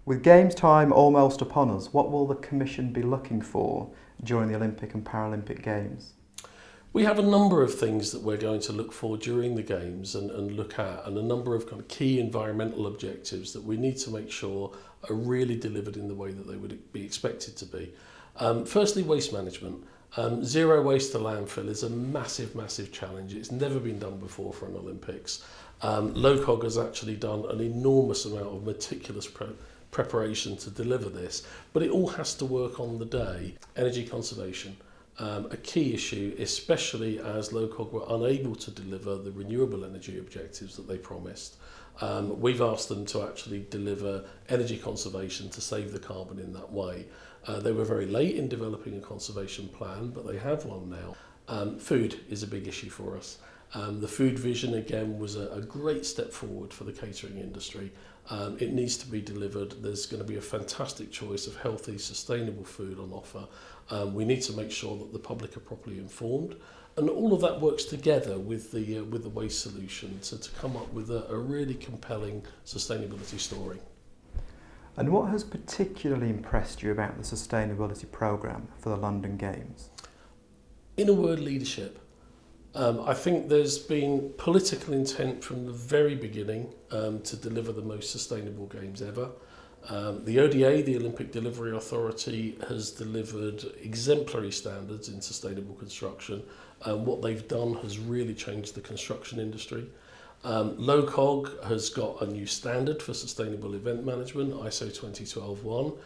With Games time almost upon us, what will the Commission be looking for during the Olympic and Paralympic Games? We have a number of things that we're going to look for during the Games and look at, and a number of kind of key environmental objectives that we need to make sure are really delivered in the way that they would be expected to be. Firstly, waste management. Zero waste to landfill is a massive, massive challenge. It's never been done before for an Olympics. LOCOG has actually done an enormous amount of meticulous preparation to deliver this, but it all has to work on the day. Energy conservation. A key issue, especially as LOCOG were unable to deliver the renewable energy objectives that they promised. We've asked them to actually deliver energy conservation to save the carbon in that way. They were very late in developing a conservation plan, but they have one now. Food is a big issue for us. The food vision, again, was a great step forward for the catering industry. It needs to be delivered. There's going to be a fantastic choice of healthy, sustainable food on offer. We need to make sure that the public are properly informed. And all of that works together with the waste solution to come up with a really compelling sustainability story. And what has particularly impressed you about the sustainability programme for the London Games? In a word, leadership. I think there's been political intent from the very beginning to deliver the most sustainable games ever. The ODA, the Olympic Delivery Authority, has delivered exemplary standards in sustainable construction. What they've done has really changed the construction industry. LOCOG has got a new standard for sustainable event management, ISO 2012-1,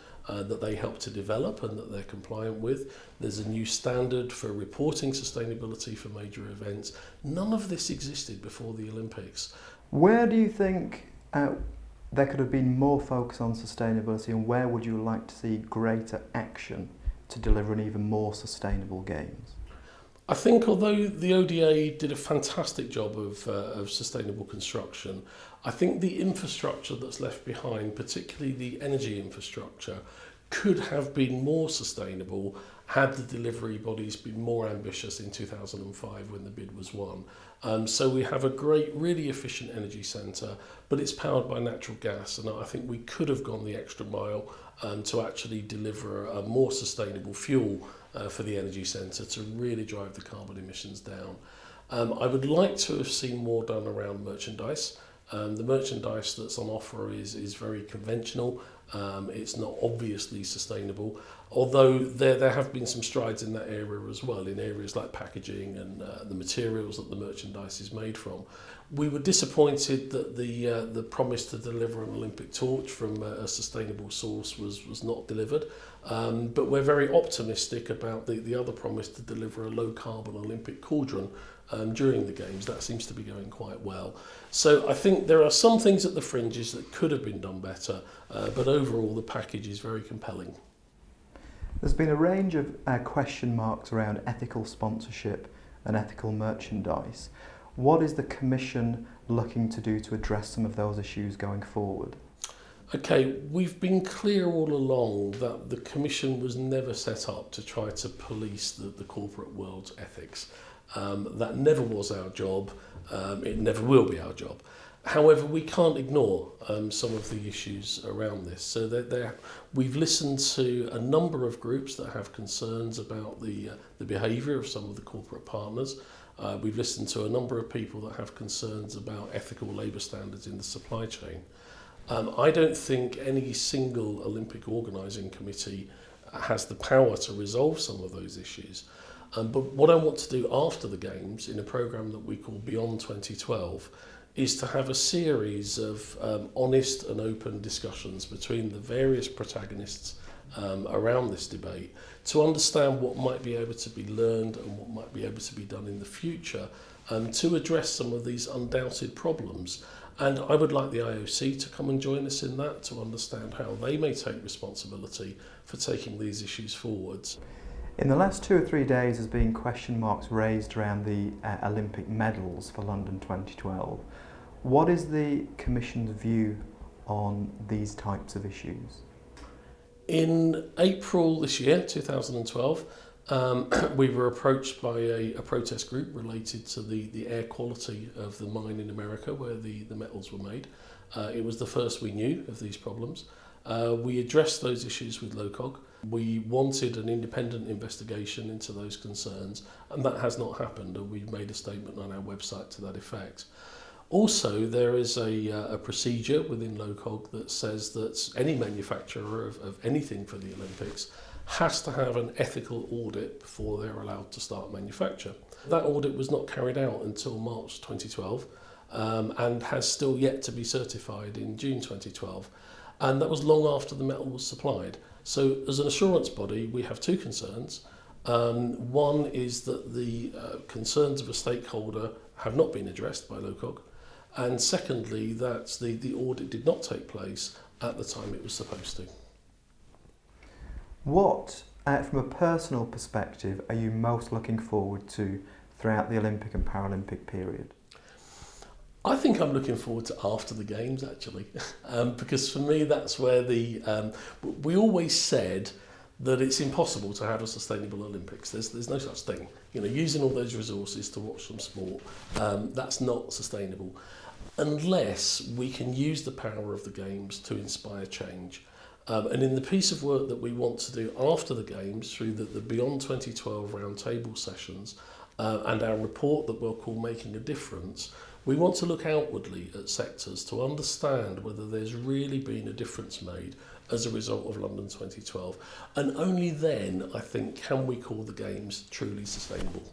that they help to develop and that they're compliant with. There's a new standard for reporting sustainability for major events. None of this existed before the Olympics. Where do you think there could have been more focus on sustainability, and where would you like to see greater action to deliver an even more sustainable games? I think although the ODA did a fantastic job of sustainable construction, I think the infrastructure that's left behind, particularly the energy infrastructure, could have been more sustainable had the delivery bodies been more ambitious in 2005 when the bid was won. So we have a great, really efficient energy centre, but it's powered by natural gas, and I think we could have gone the extra mile to actually deliver a more sustainable fuel for the energy centre to really drive the carbon emissions down. I would like to have seen more done around merchandise. The merchandise that's on offer is very conventional. It's not obviously sustainable, although there have been some strides in that area as well, in areas like packaging and the materials that the merchandise is made from. We were disappointed that the promise to deliver an Olympic torch from a sustainable source was not delivered, but we're very optimistic about the other promise to deliver a low carbon Olympic cauldron during the Games. That seems to be going quite well. So I think there are some things at the fringes that could have been done better, but overall the package is very compelling. There's been a range of question marks around ethical sponsorship and ethical merchandise. What is the Commission looking to do to address some of those issues going forward? Okay, we've been clear all along that the Commission was never set up to try to police the corporate world's ethics. That never was our job. It never will be our job. However, we can't ignore some of the issues around this. So we've listened to a number of groups that have concerns about the behaviour of some of the corporate partners. We've listened to a number of people that have concerns about ethical labour standards in the supply chain. I don't think any single Olympic organising committee has the power to resolve some of those issues. But what I want to do after the Games, in a programme that we call Beyond 2012, is to have a series of honest and open discussions between the various protagonists around this debate to understand what might be able to be learned and what might be able to be done in the future to address some of these undoubted problems. And I would like the IOC to come and join us in that, to understand how they may take responsibility for taking these issues forwards. In the last 2 or 3 days there's been question marks raised around the Olympic medals for London 2012. What is the Commission's view on these types of issues? In April this year, 2012, we were approached by a protest group related to the air quality of the mine in America where the metals were made. It was the first we knew of these problems. We addressed those issues with LOCOG. We wanted an independent investigation into those concerns, and that has not happened, and we've made a statement on our website to that effect. Also, there is a procedure within LOCOG that says that any manufacturer of anything for the Olympics has to have an ethical audit before they're allowed to start manufacture. That audit was not carried out until March 2012 and has still yet to be certified in June 2012. And that was long after the metal was supplied. So as an assurance body, we have two concerns. One is that the concerns of a stakeholder have not been addressed by LOCOG. And secondly, that the audit did not take place at the time it was supposed to. What, from a personal perspective, are you most looking forward to throughout the Olympic and Paralympic period? I think I'm looking forward to after the games, actually, because for me that's where we always said that it's impossible to have a sustainable Olympics. There's no such thing. You know, using all those resources to watch some sport, that's not sustainable, unless we can use the power of the games to inspire change. And in the piece of work that we want to do after the games, through the Beyond 2012 roundtable sessions and our report that we'll call Making a Difference, we want to look outwardly at sectors to understand whether there's really been a difference made as a result of London 2012. And only then, I think, can we call the Games truly sustainable.